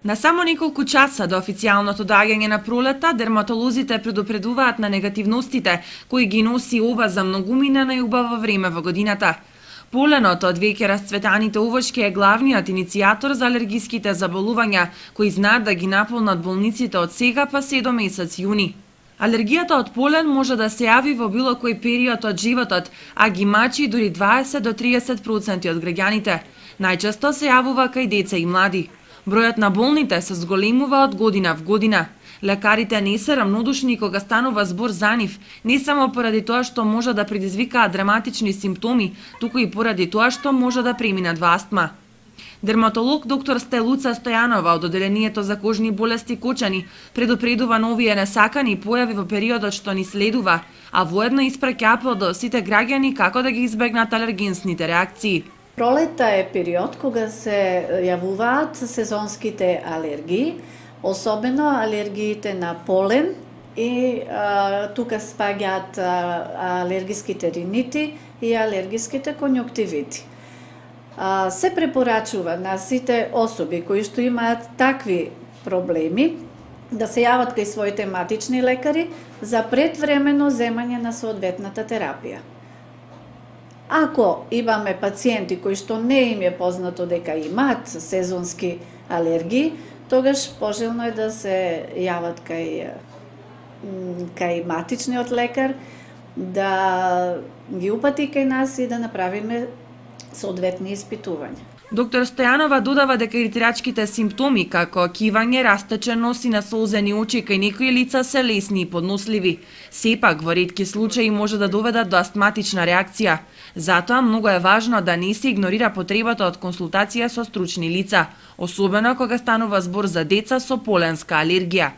На само неколку часа до официјалното доаѓање на пролетта, дерматолозите предупредуваат на негативностите кои ги носи ова за многумина најубаво време во годината. Поленот од веќе расцветаните овошки е главниот иницијатор за алергиските заболувања, кои знаат да ги наполнат болниците од сега па се до месец јуни. Алергијата од полен може да се јави во било кој период од животот, а ги мачи дури 20 до 30% од граѓаните. Најчесто се јавува кај деца и млади. Бројот на болните се зголемува од година в година. Лекарите не се рамнодушни кога станува збор за нив, не само поради тоа што може да предизвикаат драматични симптоми, туку и поради тоа што може да преминат во астма. Дерматолог доктор Стелуца Стојанова од Оделението за кожни болести Кочани предупредува на овие несакани појави во периодот што ни следува, а воедно испраќа апел до сите граѓани како да ги избегнат алергенсните реакции. Пролета е период кога се јавуваат сезонските алергии, особено алергиите на полен и тука спаѓаат алергиските ринити и алергиските конјуктивити. Се препорачува на сите особи кои што имаат такви проблеми да се јават кај своите матични лекари за предвремено земање на соодветната терапија. Ако имаме пациенти кои што не им е познато дека имаат сезонски алергии, тогаш пожелно е да се јават кај матичниот лекар, да ги упати кај нас и да направиме соодветни испитувања. Доктор Стојанова додава дека иритирачките симптоми како кивање, растечен нос и насолзени очи кај некои лица се лесни и подносливи. Сепак во ретки случаи може да доведат до астматична реакција. Затоа многу е важно да не се игнорира потребата од консултација со стручни лица, особено кога станува збор за деца со поленска алергија.